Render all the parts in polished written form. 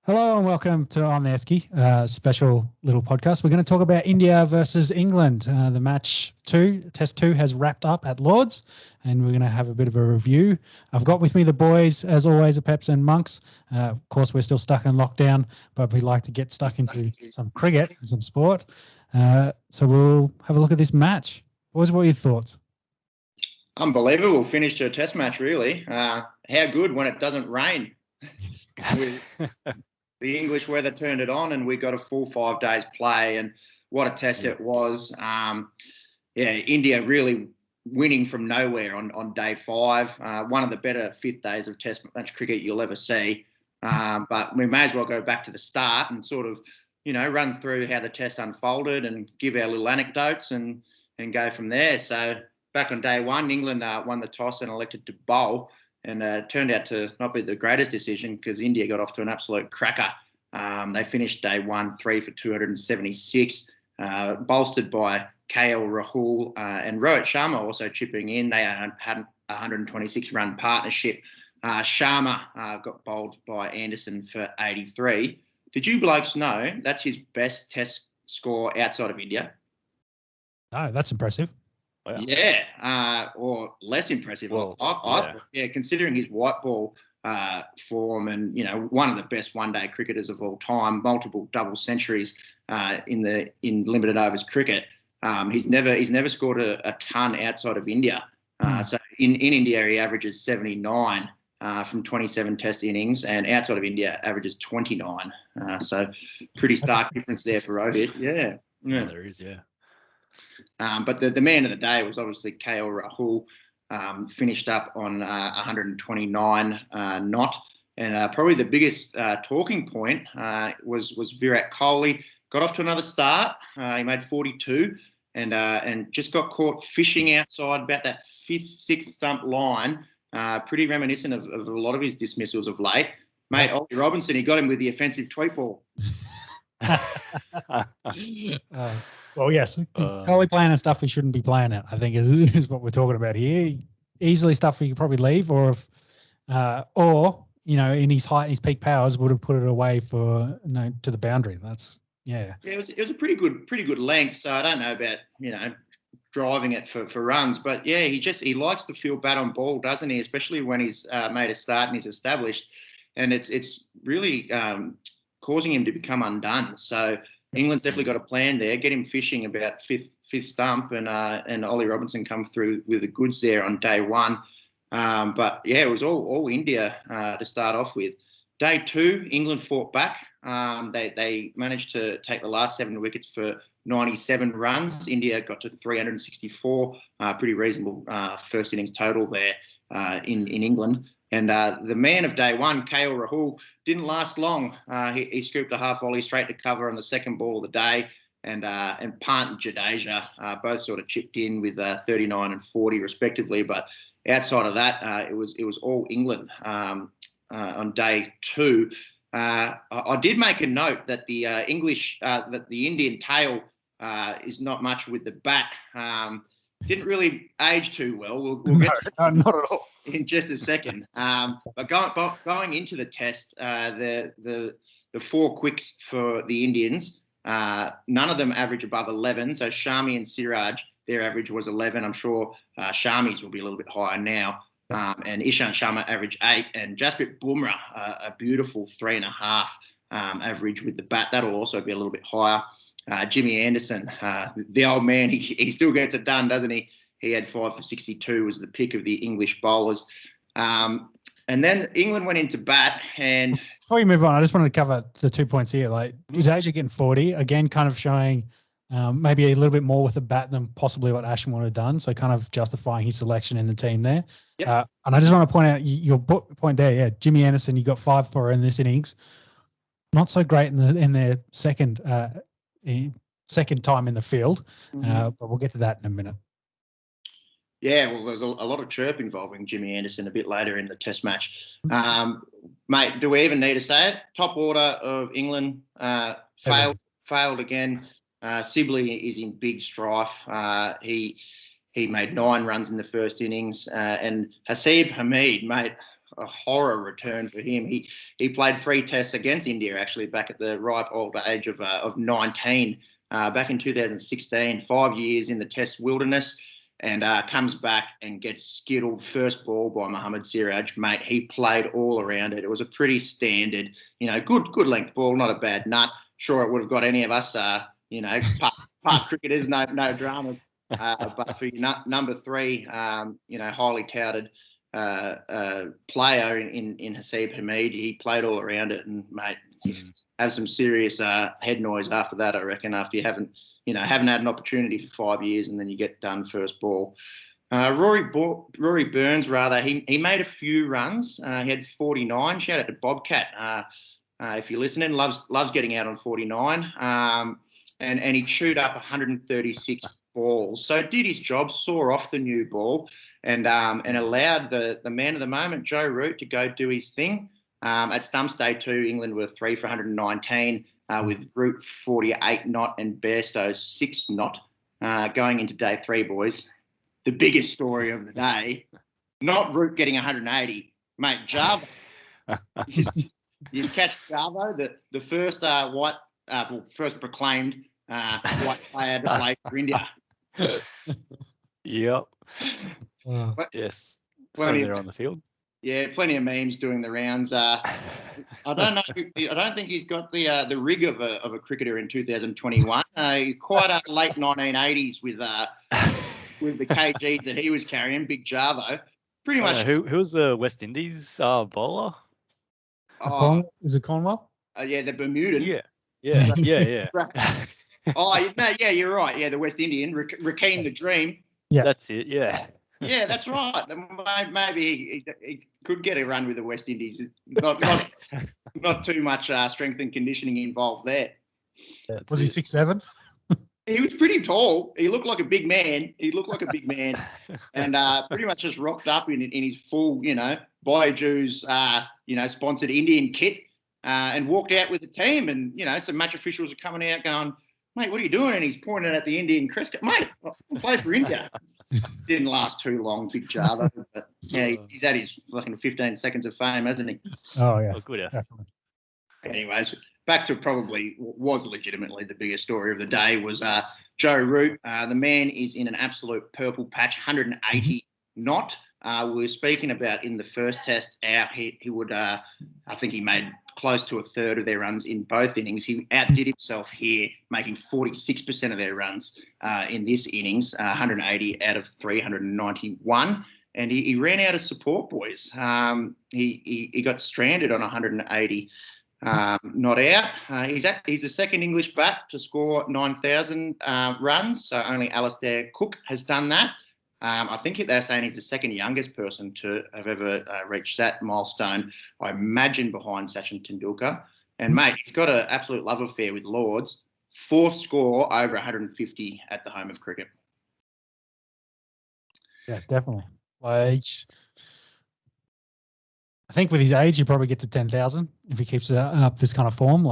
Hello and welcome to On The Esky, special little podcast. We're going to talk about India versus England. The match test two has wrapped up at Lord's, and we're going to have a bit of a review. I've got with me the boys, as always, the Peps and Monks. Of course, we're still stuck in lockdown, but we like to get stuck into some cricket and some sport. So we'll have a look at this match. Boys, what are your thoughts? Unbelievable finish to a test match, really. How good when it doesn't rain. The English weather turned it on and we got a full 5 days play, and what a test it was. India really winning from nowhere on day 5. One of the better 5th days of test match cricket you'll ever see. But we may as well go back to the start and sort of, run through how the test unfolded and give our little anecdotes and go from there. So back on day 1, England won the toss and elected to bowl. And turned out to not be the greatest decision because India got off to an absolute cracker. They finished day 1 3 for 276, bolstered by KL Rahul and Rohit Sharma also chipping in. They had a 126-run partnership. Sharma got bowled by Anderson for 83. Did you blokes know that's his best test score outside of India? No, that's impressive. Yeah, or less impressive. Considering his white ball form and one of the best one-day cricketers of all time, multiple double centuries in limited overs cricket. He's never scored a ton outside of India. So in India he averages 79 from 27 test innings, and outside of India averages 29. So pretty stark difference there for Rohit. Yeah, there is. Yeah. But the man of the day was obviously KL Rahul, finished up on 129 not. And probably the biggest talking point was Virat Kohli. Got off to another start. He made 42 and just got caught fishing outside about that 5th, 6th stump line. Pretty reminiscent of a lot of his dismissals of late. Mate, Ollie Robinson, he got him with the offensive tweet ball. Well, yes, Kohli playing and stuff we shouldn't be playing at, I think is what we're talking about here. Easily stuff we could probably leave, or in his height and his peak powers would have put it away for to the boundary. That's yeah. Yeah, it was a pretty good length. So I don't know about driving it for runs, but yeah, he likes to feel bat on ball, doesn't he? Especially when he's made a start and he's established, and it's really causing him to become undone. So England's definitely got a plan there. Get him fishing about fifth stump, and Ollie Robinson come through with the goods there on day 1. But yeah, it was all India to start off with. Day 2, England fought back. They managed to take the last 7 wickets for 97 runs. India got to 364. Pretty reasonable first innings total there in England. And the man of day 1, KL Rahul, didn't last long. He scooped a half volley straight to cover on the second ball of the day, and Pant and Jadeja both sort of chipped in with 39 and 40 respectively. But outside of that, it was all England on day 2. I did make a note that the Indian tail is not much with the bat. Didn't really age too well. We'll get no, not at all. In just a second. But going into the test, the 4 quicks for the Indians, none of them average above 11. So Shami and Siraj, their average was 11. I'm sure Shami's will be a little bit higher now. And Ishant Sharma average 8, and Jasprit Bumrah a beautiful 3.5 average with the bat. That'll also be a little bit higher. Jimmy Anderson, the old man, he still gets it done, doesn't he? He had 5 for 62, was the pick of the English bowlers. And then England went into bat. And before you move on, I just wanted to cover the 2 points here. Like Jadeja getting 40, again, kind of showing maybe a little bit more with the bat than possibly what Ashwin would have done. So kind of justifying his selection in the team there. Yep. And I just want to point out your point there. Yeah, Jimmy Anderson, you got 5 for in this innings. Not so great in their second time in the field, but we'll get to that in a minute. Yeah, well, there's a lot of chirp involving Jimmy Anderson a bit later in the test match. Mate, do we even need to say it? Top order of England failed again. Sibley is in big strife. He made 9 runs in the first innings. And Haseeb Hameed, mate, a horror return for him. He played 3 tests against India actually back at the ripe old age of 19 back in 2016. 5 years in the Test wilderness, and comes back and gets skittled first ball by Mohammad Siraj. Mate, he played all around it. It was a pretty standard, good length ball, not a bad nut. Sure, it would have got any of us, part cricketers, no dramas. But for number 3, highly touted player in Haseeb Hameed, he played all around it, and mate, have some serious head noise after that, I reckon. After you haven't had an opportunity for 5 years, and then you get done first ball. Rory Burns, rather, he made a few runs. He had 49. Shout out to Bobcat, if you're listening. Loves getting out on 49. And he chewed up 136 balls. So did his job, saw off the new ball, and allowed the man of the moment, Joe Root, to go do his thing. At stumps day 2, England were 3 for 119 with Root 48 not and Bairstow 6 not. Going into day 3, boys, the biggest story of the day, not Root getting 180, mate. Java, you catch Java, the first first proclaimed white player to play for India. Yep. Yes. So they're on the field. Yeah, plenty of memes doing the rounds. I don't know. I don't think he's got the rig of a cricketer in 2021. He's quite late 1980s with the kgs that he was carrying. Big Jarvo. Pretty much. Who was the West Indies bowler? Is it Cornwall? Yeah, the Bermudan. Yeah. Oh, no, yeah, you're right. Yeah, the West Indian, Rakeem the Dream. Yeah, that's it. Yeah. Yeah, that's right. Maybe he could get a run with the West Indies. Not too much strength and conditioning involved there. Was he 6'7"? He was pretty tall. He looked like a big man. And pretty much just rocked up in his full, Baiju's, sponsored Indian kit, and walked out with the team. And some match officials are coming out going, "Mate, what are you doing?" And he's pointing at the Indian crest. "Mate, I play for India." Didn't last too long, big Java. But yeah, he's had his fucking 15 seconds of fame, hasn't he? Oh, yeah. Oh, good effort. Definitely. Anyways, back to probably was legitimately the biggest story of the day was Joe Root. The man is in an absolute purple patch, 180 not. We were speaking about in the first test out, he would, I think he made close to a third of their runs in both innings. He outdid himself here, making 46% of their runs in this innings, 180 out of 391. And he ran out of support, boys. He got stranded on 180 not out. He's the second English bat to score 9,000 runs. So only Alistair Cook has done that. I think they're saying he's the second youngest person to have ever reached that milestone, I imagine, behind Sachin Tendulkar. And, mate, he's got an absolute love affair with Lords. 4th score over 150 at the home of cricket. Yeah, definitely. Like, I think with his age, he probably get to 10,000 if he keeps up this kind of form.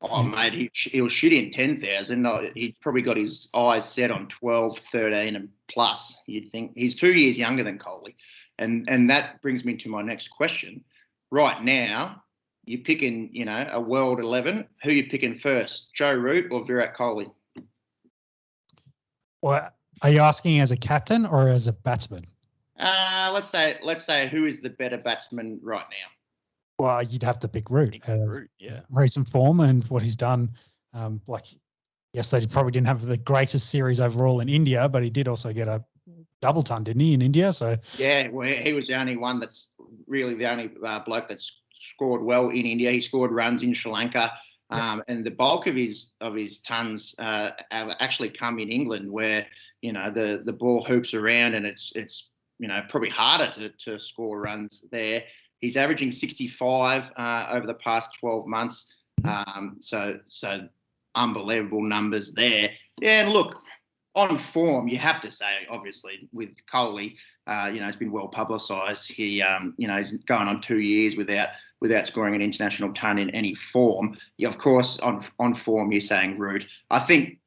Mate, he'll shoot in 10,000. He's probably got his eyes set on 12, 13 and plus. You'd think he's 2 years younger than Kohli. And that brings me to my next question. Right now, you're picking, a world 11. Who are you picking first, Joe Root or Virat Kohli? Well, are you asking as a captain or as a batsman? Let's say who is the better batsman right now? Well, you'd have to pick Root. Root, yeah. Recent form and what he's done. Yes, they probably didn't have the greatest series overall in India, but he did also get a double ton, didn't he, in India? So yeah, well, he was the only one that's really the only bloke that's scored well in India. He scored runs in Sri Lanka, and the bulk of his tons have actually come in England, where the ball hoops around and it's probably harder to score runs there. He's averaging 65 over the past 12 months. So unbelievable numbers there. Yeah, and look, on form, you have to say, obviously, with Kohli, it's been well publicised. He, he's going on 2 years without scoring an international ton in any form. Of course, on form, you're saying Root. I think,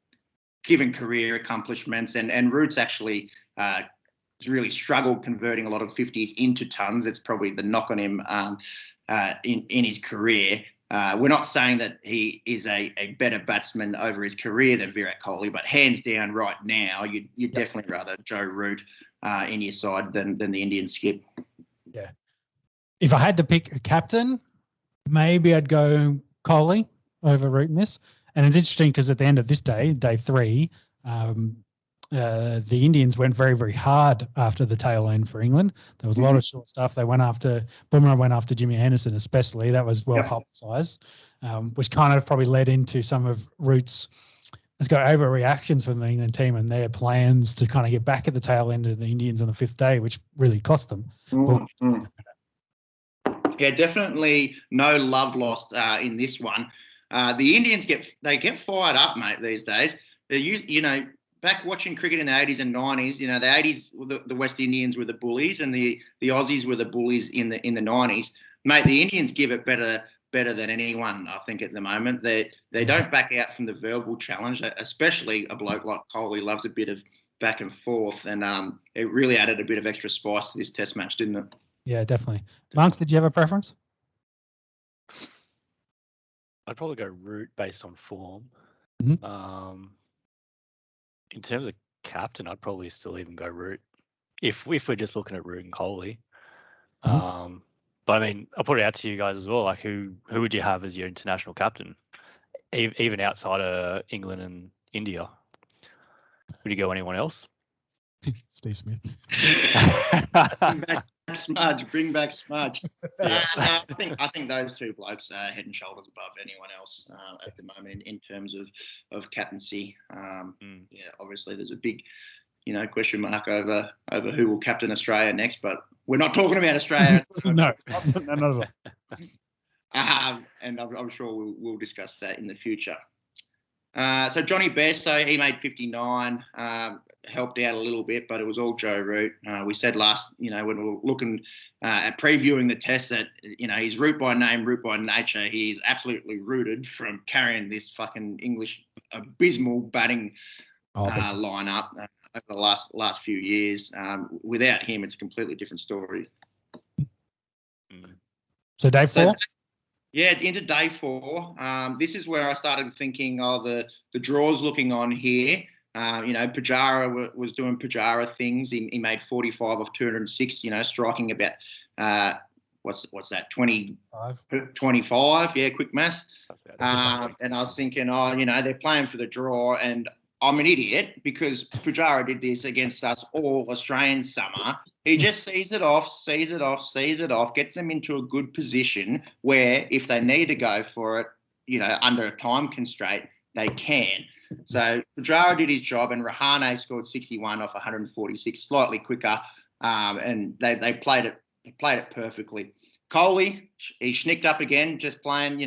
given career accomplishments, and Root's actually really struggled converting a lot of 50s into tons. It's probably the knock on him in his career. We're not saying that he is a better batsman over his career than Virat Kohli, but hands down right now, you'd definitely rather Joe Root in your side than the Indian skip. Yeah. If I had to pick a captain, maybe I'd go Kohli over Root in this. And it's interesting because at the end of this day 3, the Indians went very, very hard after the tail end for England. There was a lot of short stuff. They went after Bumrah, went after Jimmy Anderson, especially. That was well publicised, which kind of probably led into some of Root's, let's go, overreactions from the England team and their plans to kind of get back at the tail end of the Indians on the 5th day, which really cost them. Yeah, definitely no love lost in this one. The Indians get fired up, mate, these days. They're back watching cricket in the 80s and 90s, the 80s, the West Indians were the bullies and the Aussies were the bullies in the 90s. Mate, the Indians give it better than anyone, I think, at the moment. They don't back out from the verbal challenge, especially a bloke like Kohli loves a bit of back and forth, and it really added a bit of extra spice to this test match, didn't it? Yeah, definitely. Monks, did you have a preference? I'd probably go Root based on form. In terms of captain, I'd probably still even go Root if we're just looking at Root and Kohli. But I mean, I'll put it out to you guys as well. Like, who would you have as your international captain, even outside of England and India? Would you go anyone else? Steve Smith. Bring back Smudge. Yeah. I think those two blokes are head and shoulders above anyone else at the moment in terms of captaincy. Yeah, obviously there's a big, question mark over who will captain Australia next, but we're not talking about Australia. No, not at all. And I'm sure we'll discuss that in the future. So Johnny Bairstow, he made 59, helped out a little bit, but it was all Joe Root. We said last, when we were looking at previewing the test that, he's Root by name, Root by nature. He's absolutely rooted from carrying this fucking English abysmal batting lineup over the last few years. Without him, it's a completely different story. So day 4? Yeah, into day 4. This is where I started thinking, the draws looking on here. Pujara was doing Pujara things. He made 45 off 206, striking about, what's that, 25? Yeah, quick maths. And I was thinking, they're playing for the draw, and I'm an idiot because Pujara did this against us all Australian summer. He just sees it off, gets them into a good position where if they need to go for it, under a time constraint, they can. So Pujara did his job, and Rahane scored 61 off 146, slightly quicker, and they played it perfectly. Kohli, he schnicked up again, just playing,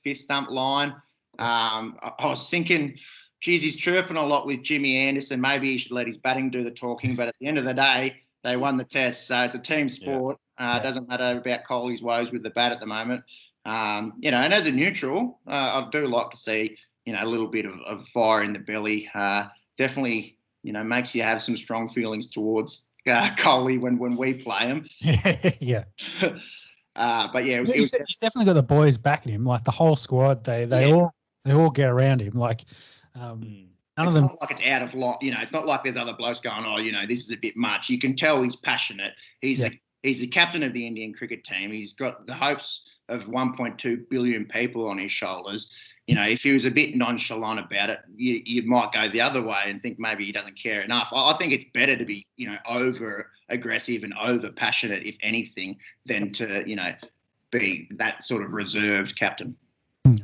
fifth stump line. I was thinking, geez, he's chirping a lot with Jimmy Anderson. Maybe he should let his batting do the talking. But at the end of the day, they won the test. So it's a team sport. It doesn't matter about Kohli's woes with the bat at the moment. And as a neutral, I do like to see, a little bit of fire in the belly. Definitely, makes you have some strong feelings towards Kohli when we play him. Yeah. But yeah, he's definitely got the boys backing him. Like the whole squad, they all get around him. Like none of them. Not like it's out of line. It's not like there's other blokes going, this is a bit much. You can tell he's passionate. He's the captain of the Indian cricket team. He's got the hopes of 1.2 billion people on his shoulders. If he was a bit nonchalant about it, you might go the other way and think maybe he doesn't care enough. I think it's better to be, over aggressive and over passionate, if anything, than to, be that sort of reserved captain.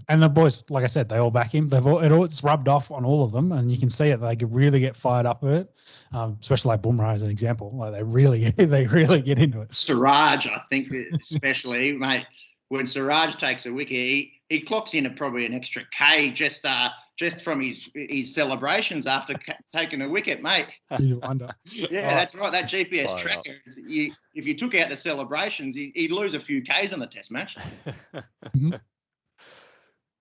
And the boys, like I said, they all back him. It's rubbed off on all of them, and you can see it. They could really get fired up with it, especially like Bumrah as an example. Like they really get into it. Siraj, I think, especially, mate. When Siraj takes a wicket, he clocks in probably an extra K just from his celebrations after taking a wicket, mate. He's a wonder. Yeah, that's right. That GPS tracker. If you took out the celebrations, he'd lose a few Ks on the test match.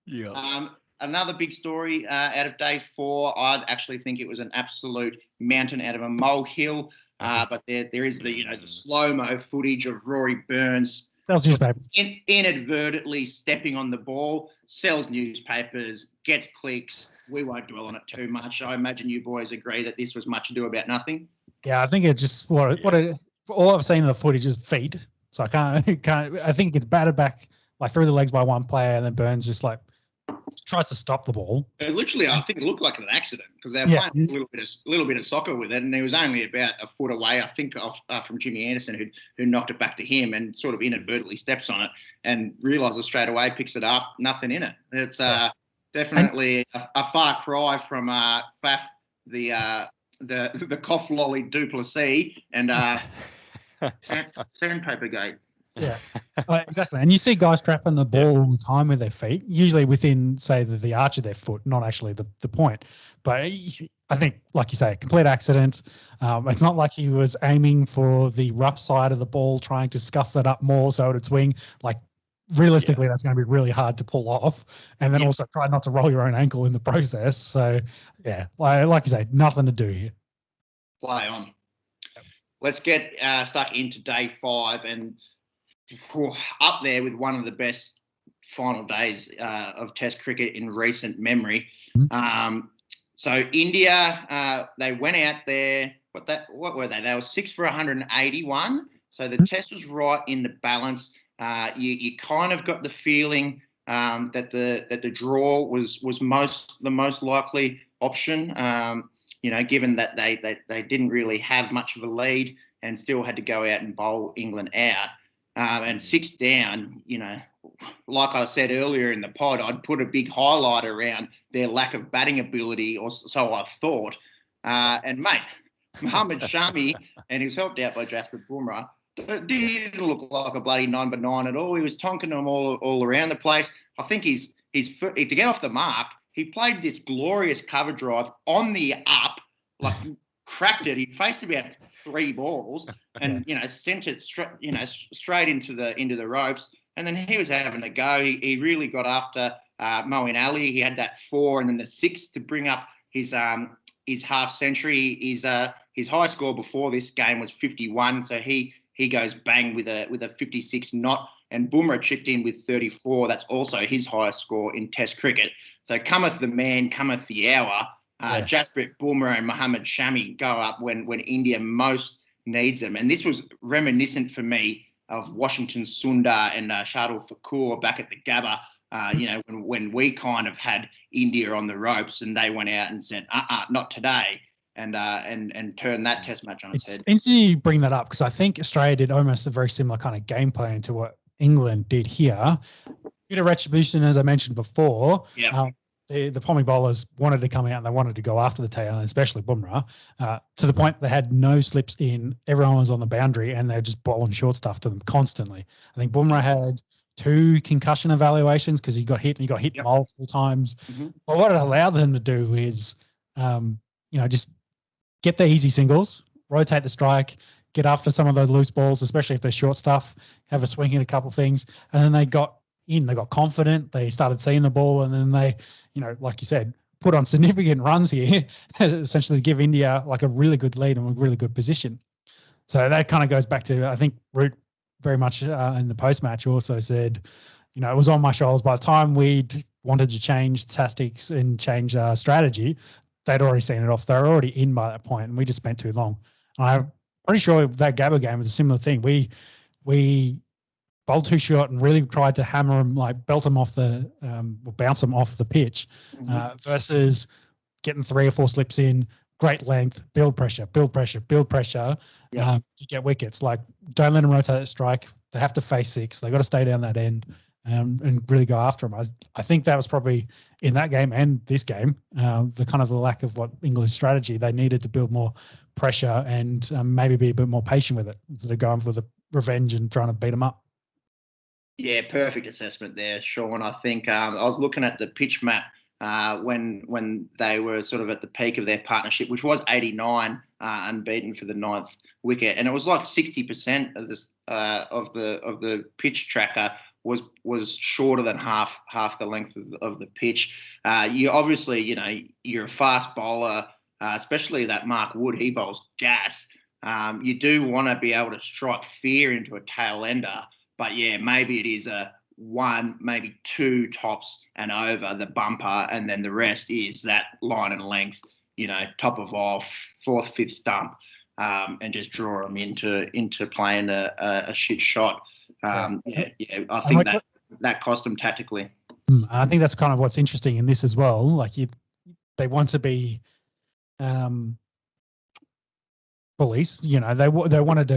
Yeah. Another big story out of day 4, I actually think it was an absolute mountain out of a molehill. But there is the the slow-mo footage of Rory Burns Sells newspapers. inadvertently stepping on the ball, sells newspapers, gets clicks. We won't dwell on it too much. I imagine you boys agree that this was much ado about nothing. Yeah, I think it just all I've seen of the footage is feet. So I can't. I think it gets batted back like through the legs by one player, and then Burns just like tries to stop the ball. Literally, I think it looked like an accident because they were playing a little bit of soccer with it, and he was only about a foot away, I think, from Jimmy Anderson, who knocked it back to him and sort of inadvertently steps on it and realises straight away, picks it up, nothing in it. It's definitely a far cry from Faf, the cough lolly Duplessis and sandpaper gate. Yeah, exactly. And you see guys trapping the ball all the time with their feet, usually within, say, the arch of their foot, not actually the point. But I think, like you say, complete accident. It's not like he was aiming for the rough side of the ball, trying to scuff it up more so it'd swing. Like, realistically, that's going to be really hard to pull off. And then also try not to roll your own ankle in the process. So, yeah, like you say, nothing to do here. Play on. Let's get stuck into day 5 and up there with one of the best final days of Test cricket in recent memory. So India, they went out there. What were they? They were 6 for 181. So the Test was right in the balance. You kind of got the feeling that the draw was the most likely option. Given that they didn't really have much of a lead and still had to go out and bowl England out. And 6 down, like I said earlier in the pod, I'd put a big highlight around their lack of batting ability, or so I thought. And, mate, Mohammad Shami, and he was helped out by Jasprit Bumrah, didn't look like a bloody number 9 at all. He was tonking them all around the place. I think he's to get off the mark, he played this glorious cover drive on the up, like cracked it. He faced about 3 balls and sent it straight into the ropes. And then he was having a go. He really got after Moeen Ali. He had that 4 and then the 6 to bring up his half century. His high score before this game was 51. So he goes bang with a 56 not. And Bumrah chipped in with 34. That's also his highest score in Test cricket. So cometh the man, cometh the hour. Jasprit Bumrah and Mohammad Shami go up when India most needs them. And this was reminiscent for me of Washington Sundar and Shardul Thakur back at the Gabba, when we kind of had India on the ropes and they went out and said, not today, and turned that Test match on its head. It's interesting you bring that up because I think Australia did almost a very similar kind of game plan to what England did here. Bit of retribution, as I mentioned before. The Pommy bowlers wanted to come out and they wanted to go after the tail, and especially Bumrah, to the point they had no slips in. Everyone was on the boundary and they're just bowling short stuff to them constantly. I think Bumrah had 2 concussion evaluations because he got hit multiple times. But what it allowed them to do is, just get the easy singles, rotate the strike, get after some of those loose balls, especially if they're short stuff, have a swing at a couple of things. And then they got confident, they started seeing the ball, and then they, like you said, put on significant runs here, essentially to give India like a really good lead and a really good position. So that kind of goes back to, I think, Root very much in the post-match also said, it was on my shoulders. By the time we'd wanted to change tactics and change strategy, they'd already seen it off. They were already in by that point, and we just spent too long. And I'm pretty sure that Gabba game was a similar thing. We bowled too short and really tried to hammer them, like belt them off bounce them off the pitch, versus getting 3 or 4 slips in, great length, build pressure to get wickets. Like, don't let them rotate the strike. They have to face 6. They got to stay down that end and really go after them. I think that was probably in that game and this game, the kind of the lack of what England's strategy. They needed to build more pressure and maybe be a bit more patient with it instead of going for the revenge and trying to beat them up. Yeah, perfect assessment there, Sean. I think I was looking at the pitch map when they were sort of at the peak of their partnership, which was 89 unbeaten for the 9th wicket, and it was like 60% of this of the pitch tracker was shorter than half the length of the pitch. You obviously, you're a fast bowler, especially that Mark Wood. He bowls gas. you do want to be able to strike fear into a tail ender. But yeah, maybe it is a 1, maybe 2 tops and over the bumper, and then the rest is that line and length, top of off, 4th, 5th stump, and just draw them into playing a shit shot. I think that cost them tactically. I think that's kind of what's interesting in this as well. Like they want to be bullies. They wanted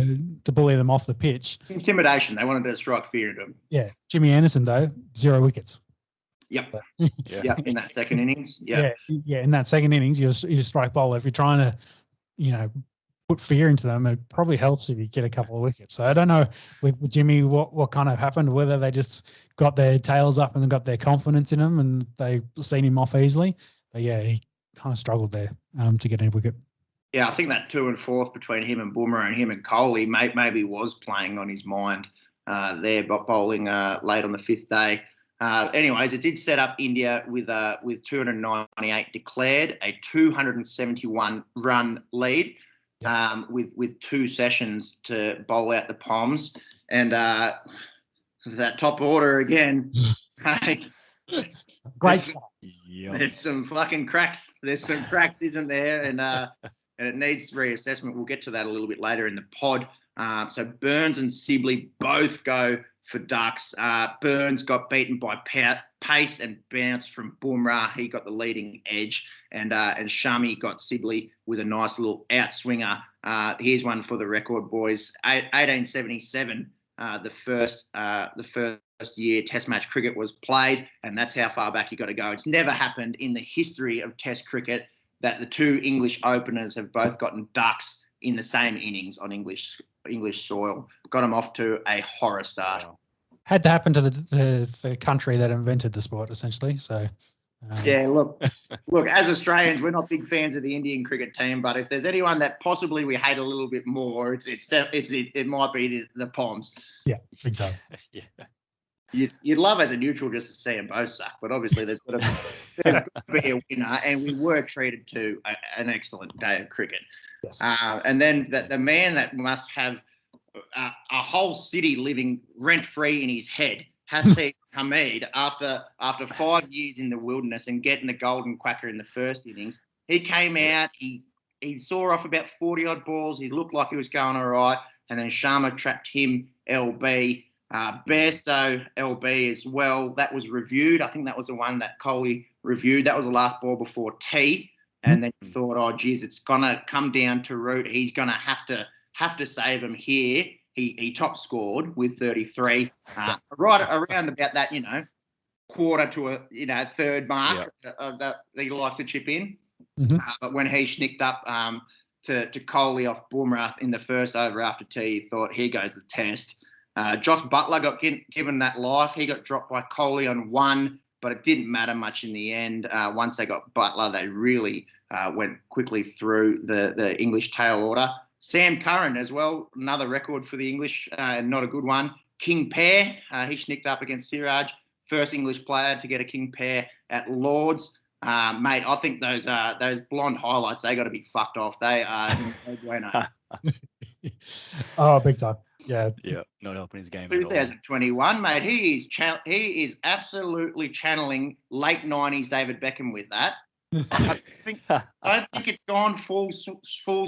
to bully them off the pitch. Intimidation. They wanted to strike fear into them. Yeah. Jimmy Anderson though, 0 wickets. Yep. Yeah. In that second innings. Yeah. In that second innings, you strike bowler. If you're trying to, put fear into them, it probably helps if you get a couple of wickets. So I don't know with Jimmy what kind of happened, whether they just got their tails up and got their confidence in him and they seen him off easily. But yeah, he kind of struggled there to get a wicket. Yeah, I think that 2 and 4th between him and Bumrah and him and Kohli maybe was playing on his mind there, but bowling late on the 5th day. Anyways, it did set up India with 298 declared, a 271 run lead. With 2 sessions to bowl out the Poms, and that top order again. Great stuff. There's some fucking cracks. There's some cracks, isn't there? And it needs reassessment. We'll get to that a little bit later in the pod. So Burns and Sibley both go for ducks. Burns got beaten by pace and bounce from Bumrah. He got the leading edge, and Shami got Sibley with a nice little outswinger. Here's one for the record, boys. 1877, the first year Test match cricket was played, and that's how far back you got to go. It's never happened in the history of Test cricket that the 2 English openers have both gotten ducks in the same innings on English soil. Got them off to a horror start. Wow. Had to happen to the country that invented the sport, essentially. So, yeah, look, as Australians, we're not big fans of the Indian cricket team, but if there's anyone that possibly we hate a little bit more, it might be the Poms. Yeah, big time. Yeah. You'd love as a neutral just to see them both suck, but obviously there's got to be a winner, and we were treated to an excellent day of cricket. Yes. And then the man that must have a whole city living rent-free in his head, Haseeb Hameed, after 5 years in the wilderness and getting the golden quacker in the first innings, he came out, he saw off about 40-odd balls, he looked like he was going all right, and then Sharma trapped him, LB. Bairstow, LB as well. That was reviewed. I think that was the one that Kohli reviewed. That was the last ball before tea. And then you thought, oh, geez, it's going to come down to Root. He's going to have to save him here. He top scored with 33. Right around about that, quarter to a third mark that he likes to chip in. Mm-hmm. But when he snicked up to Kohli off Bumrah in the first over after tea, he thought, here goes the test. Josh Butler got given that life. He got dropped by Kohli on 1, but it didn't matter much in the end. Once they got Butler, they really went quickly through the English tail order. Sam Curran as well, another record for the English, not a good one. King pair, he snicked up against Siraj, first English player to get a king pair at Lords. Mate, I think those blonde highlights, they got to be fucked off. They are no bueno. Oh, big time. Yeah, not helping his game. 2021, mate. He is absolutely channeling late 90s David Beckham with that. I don't think it's gone full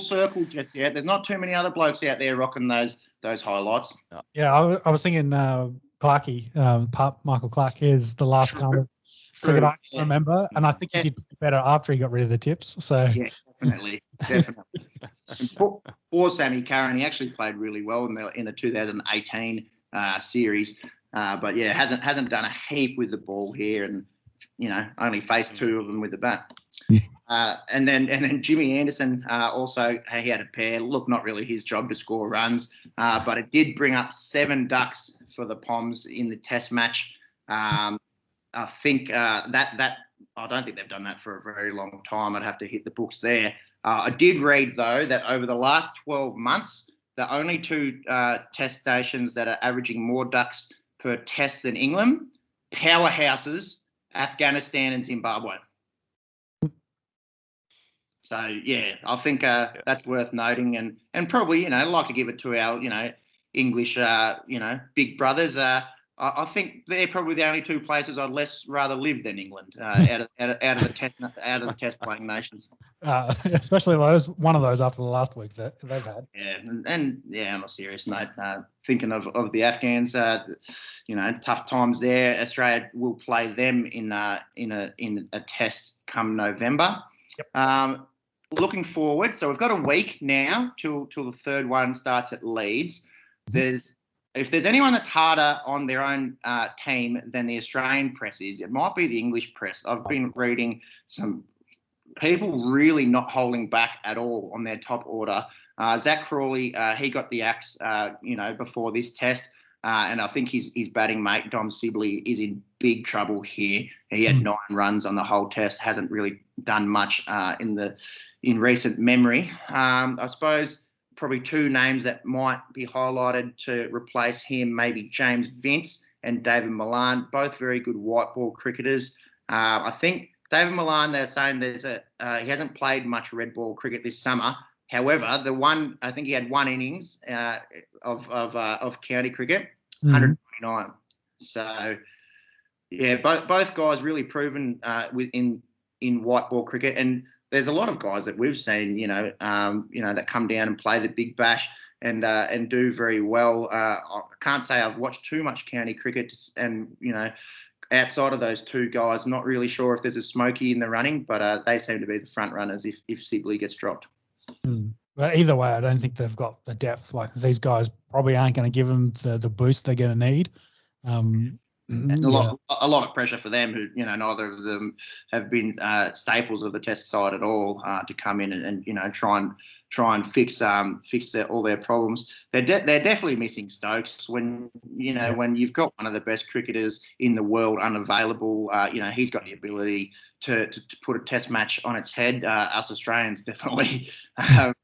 circle just yet. There's not too many other blokes out there rocking those highlights. Yeah, I was thinking Clarkey, Michael Clark is the last kind of cricket I remember, and I think he did better after he got rid of the tips. So yeah, definitely. For Sammy Curran, he actually played really well in the 2018 series, but yeah, hasn't done a heap with the ball here, and only faced 2 of them with the bat. And then Jimmy Anderson also, he had a pair. Look, not really his job to score runs, but it did bring up 7 ducks for the Poms in the Test match. I think that I don't think they've done that for a very long time. I'd have to hit the books there. I did read, though, that over the last 12 months, the only 2 Test stations that are averaging more ducks per Test than England, powerhouses, Afghanistan and Zimbabwe. So yeah, I think that's worth noting, and probably like to give it to our English big brothers. I think they're probably the only two places I'd rather live than England out of the test playing nations. Especially one of those after the last week that they've had. Yeah, and on a serious note, thinking of the Afghans, tough times there. Australia will play them in a test come November. Yep. Looking forward, so we've got a week now till the third one starts at Leeds. If there's anyone that's harder on their own team than the Australian press is, it might be the English press. I've been reading some people really not holding back at all on their top order. Zach Crawley, he got the axe, before this test. And I think his batting mate, Dom Sibley, is in big trouble here. He had 9 runs on the whole test, hasn't really done much in recent memory. I suppose probably 2 names that might be highlighted to replace him, maybe James Vince and David Malan, both very good white ball cricketers. I think David Malan, they're saying he hasn't played much red ball cricket this summer. However, I think he had 1 innings of county cricket, 129. So yeah, both guys really proven in white ball cricket, and there's a lot of guys that we've seen, that come down and play the big bash and do very well. I can't say I've watched too much county cricket, and outside of those 2 guys, not really sure if there's a smoky in the running, but they seem to be the front runners if Sibley gets dropped. But either way, I don't think they've got the depth. Like these guys probably aren't going to give them the boost they're going to need. A lot of pressure for them, who neither of them have been staples of the test side at all, to come in and try and fix all their problems. They're definitely missing Stokes. When you've got one of the best cricketers in the world unavailable, he's got the ability to put a test match on its head. Us Australians definitely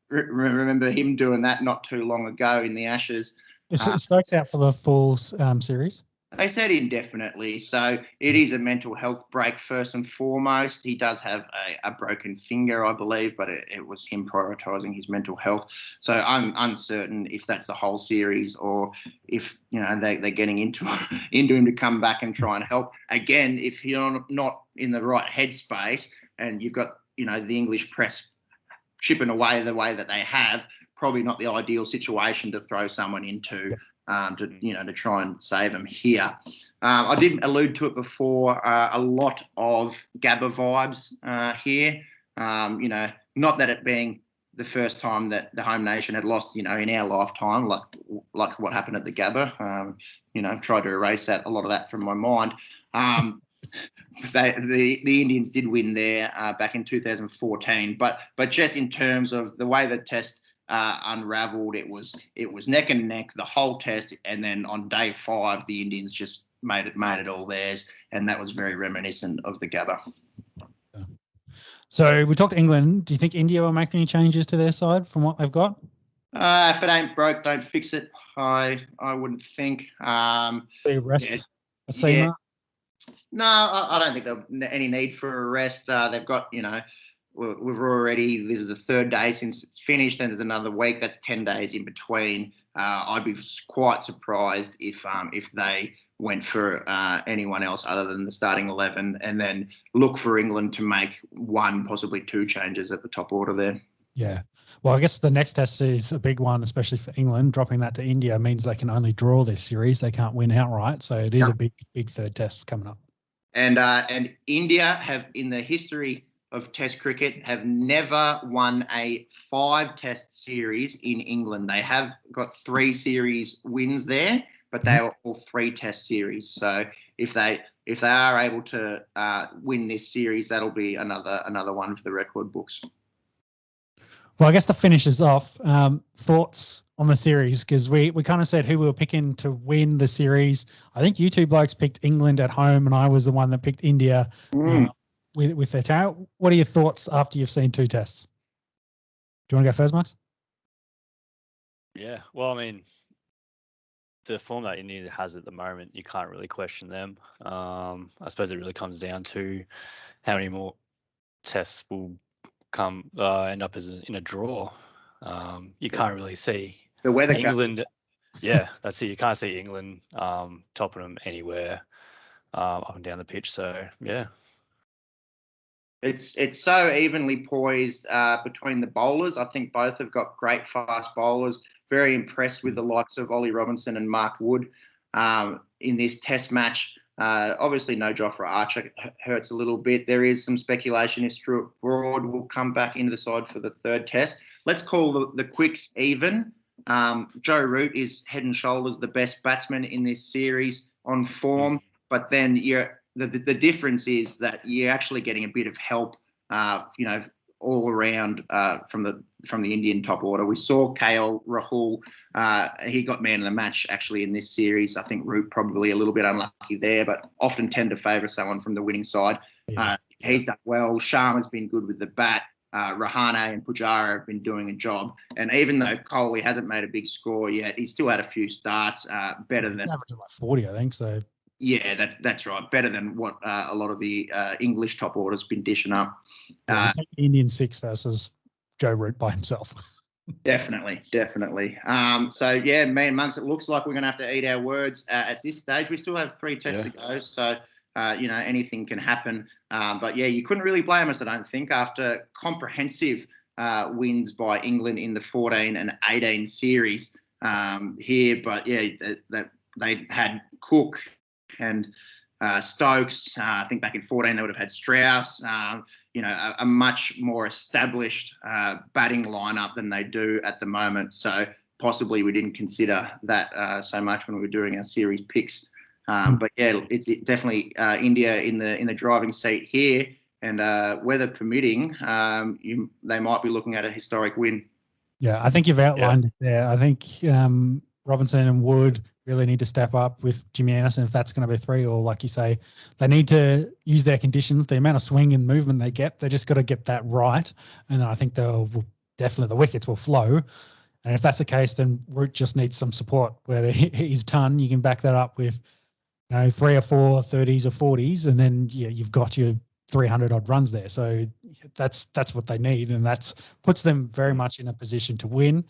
remember him doing that not too long ago in the Ashes. Is Stokes out for the full series? They said indefinitely, so it is a mental health break first and foremost. He does have a broken finger, I believe, but it was him prioritising his mental health. So I'm uncertain if that's the whole series or if they're getting into him to come back and try and help. Again, if you're not in the right headspace and you've got the English press chipping away the way that they have, probably not the ideal situation to throw someone into. To try and save them here. I did allude to it before. A lot of Gabba vibes here. Not that it being the first time that the home nation had lost, in our lifetime, like what happened at the Gabba. Tried to erase a lot of that from my mind. The Indians did win there back in 2014, but just in terms of the way the test unravelled, it was neck and neck the whole test, and then on day 5 the Indians just made it all theirs, and that was very reminiscent of the Gabba. So we talked England. Do you think India will make any changes to their side from what they've got? If it ain't broke, don't fix it. I wouldn't think. Rest. No, I don't think there's any need for a rest. They've got we've already, this is the 3rd day since it's finished, and there's another week. That's 10 days in between. I'd be quite surprised if they went for anyone else other than the starting 11, and then look for England to make 1, possibly 2 changes at the top order there. Yeah. Well, I guess the next test is a big one, especially for England. Dropping that to India means they can only draw this series. They can't win outright. So it is a big 3rd test coming up. And India have, in the history of Test cricket, have never won a 5-test series in England. They have got 3 series wins there, but they are all 3-test series. So if they are able to win this series, that'll be another one for the record books. Well, I guess to finish us off, thoughts on the series, because we kind of said who we were picking to win the series. I think you 2 blokes picked England at home, and I was the one that picked India. With their talent. What are your thoughts after you've seen 2 tests? Do you want to go first, Max? Yeah, well, I mean, the form that India has at the moment, you can't really question them. I suppose it really comes down to how many more tests will end up in a draw. You can't really see The weather. England. Yeah, that's it. You can't see England topping them anywhere up and down the pitch. So yeah. It's so evenly poised between the bowlers. I think both have got great fast bowlers. Very impressed with the likes of Ollie Robinson and Mark Wood in this Test match. Obviously, no Jofra Archer hurts a little bit. There is some speculation if Stuart Broad will come back into the side for the third Test. Let's call the quicks even. Joe Root is head and shoulders the best batsman in this series on form, but then the difference is that you're actually getting a bit of help, all around from the Indian top order. We saw KL Rahul. He got man of the match actually in this series. I think Root probably a little bit unlucky there, but often tend to favour someone from the winning side. He's done well. Sharma's been good with the bat. Rahane and Pujara have been doing a job. And even though Kohli hasn't made a big score yet, he's still had a few starts better than average of like 40, I think. So yeah, that's right. Better than what a lot of the English top orders been dishing up. Take the Indian 6 versus Joe Root by himself. Definitely. So yeah, me and Monks, it looks like we're going to have to eat our words at this stage. We still have 3 tests to go, so anything can happen. But yeah, you couldn't really blame us, I don't think, after comprehensive wins by England in the 14 and 18 series here. But yeah, that they had Cook and Stokes. I think back in 14 they would have had Strauss. A much more established batting lineup than they do at the moment. So possibly we didn't consider that so much when we were doing our series picks. But yeah, it's definitely India in the driving seat here, and weather permitting, they might be looking at a historic win. Yeah, I think you've outlined it there. I think Robinson and Wood really need to step up with Jimmy Anderson if that's going to be 3, or like you say, they need to use their conditions, the amount of swing and movement they get. They just got to get that right, and I think definitely the wickets will flow. And if that's the case, then Root just needs some support where he's ton. You can back that up with 3 or 4 30s or 40s, and then you've got your 300 odd runs there. So that's what they need, and that puts them very much in a position to win.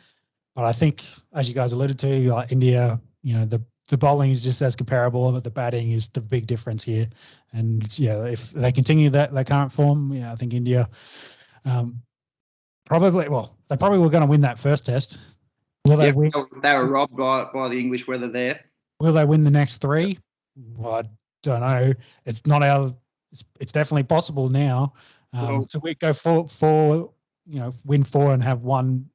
But I think, as you guys alluded to, India, the bowling is just as comparable, but the batting is the big difference here. And if they continue that current form, I think India they probably were going to win that first Test. Will they win? They were robbed by the English weather there. Will they win the next 3? Well, I don't know. It's not it's definitely possible now. So we go win 4 and have 1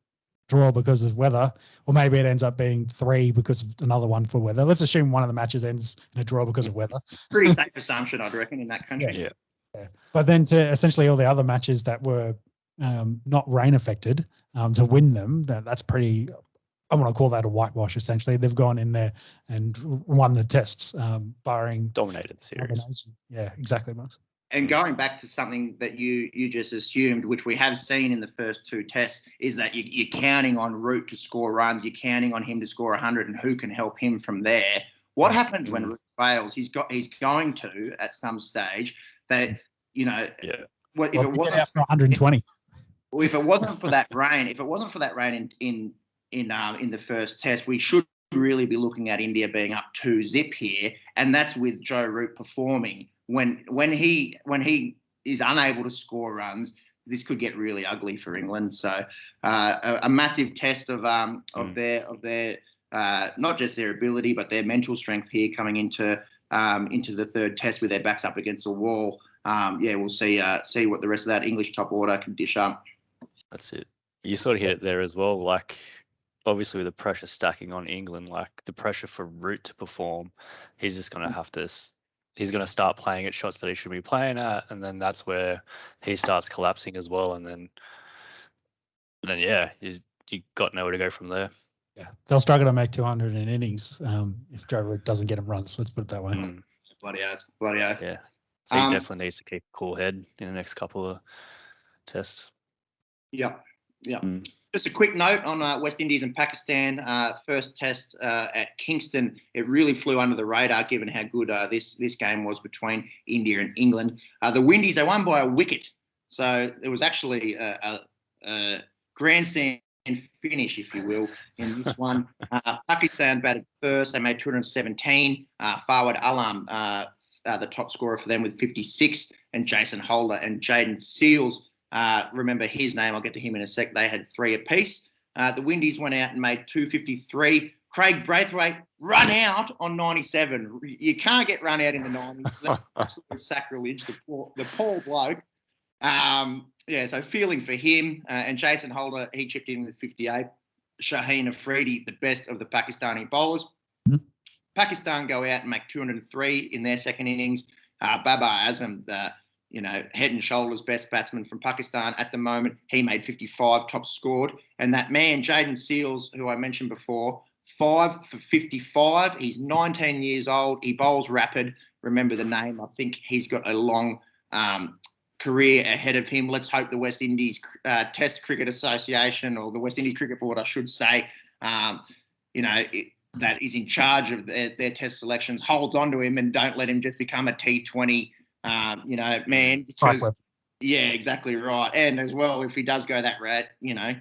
draw because of weather, or maybe it ends up being 3 because of another one for weather. Let's assume one of the matches ends in a draw because of weather. Pretty safe assumption, I'd reckon, in that country. Yeah. But then to essentially all the other matches that were not rain affected, to win them, that's pretty. I want to call that a whitewash. Essentially, they've gone in there and won the tests, barring dominated series. Yeah, exactly, Mark. And going back to something that you just assumed, which we have seen in the first 2 tests, is that you're counting on Root to score runs, you're counting on him to score 100, and who can help him from there. What happens when Root fails? He's going to at some stage. That If it wasn't out for 120. If it wasn't for that rain, in the first Test, we should really be looking at India being up 2-0 here, and that's with Joe Root performing. When he is unable to score runs, this could get really ugly for England. So a massive test of their not just their ability but their mental strength here coming into the third Test with their backs up against a wall. We'll see what the rest of that English top order can dish up. That's it. You sort of hit it there as well. Like, obviously with the pressure stacking on England, like the pressure for Root to perform, he's just going to have to. He's going to start playing at shots that he should be playing at, and then that's where he starts collapsing as well. And then you got nowhere to go from there. Yeah, they'll struggle to make 200 in innings if Joe Root doesn't get him runs. Let's put it that way. Bloody oath. Yeah, so he definitely needs to keep a cool head in the next couple of tests. Yeah. Just a quick note on West Indies and Pakistan. First Test at Kingston, it really flew under the radar given how good this game was between India and England. The Windies, they won by a wicket. So it was actually a grandstand finish, if you will, in this one. Pakistan batted first. They made 217. Fawad Alam, the top scorer for them, with 56, and Jason Holder and Jaden Seals. Remember his name. I'll get to him in a sec. They had 3 apiece. The Windies went out and made 253. Craig Braithwaite run out on 97. You can't get run out in the 90s. That's absolute sacrilege. The poor bloke. So feeling for him. And Jason Holder, he chipped in with 58. Shaheen Afridi, the best of the Pakistani bowlers. Mm-hmm. Pakistan go out and make 203 in their second innings. Babar Azam, the head and shoulders best batsman from Pakistan at the moment, he made 55, top scored. And that man, Jaden Seals, who I mentioned before, 5 for 55. He's 19 years old. He bowls rapid. Remember the name. I think he's got a long career ahead of him. Let's hope the West Indies Test Cricket Association, or the West Indies Cricket Board, I should say, that is in charge of their test selections, holds on to him and don't let him just become a T20, man. Because, yeah, exactly right. And as well, if he does go that route,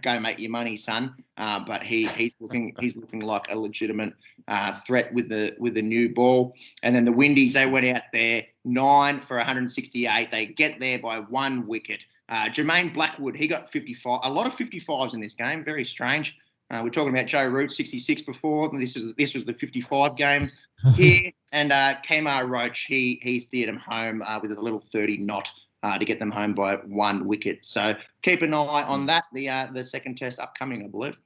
go make your money, son. But he's looking like a legitimate threat with the new ball. And then the Windies, they went out there 9 for 168. They get there by 1 wicket. Jermaine Blackwood, he got 55. A lot of 55s in this game. Very strange. We're talking about Joe Root, 66 before. This was the 55 game here. And Kemar Roach, he steered him home with a little 30 knot to get them home by 1 wicket. So keep an eye on that. The second test upcoming, I believe.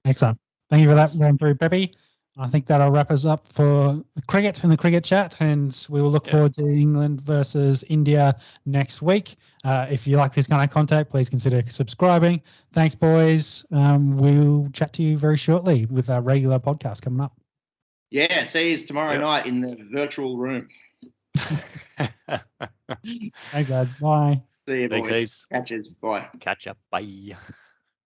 Excellent. Thank you for that run through, Peppy. I think that'll wrap us up for the cricket and the cricket chat, and we will look forward to England versus India next week. If you like this kind of content, please consider subscribing. Thanks, boys. We'll chat to you very shortly with our regular podcast coming up. Yeah, see you tomorrow night in the virtual room. Thanks, lads. Bye. See you, boys. Catches. Bye. Catch up. Bye.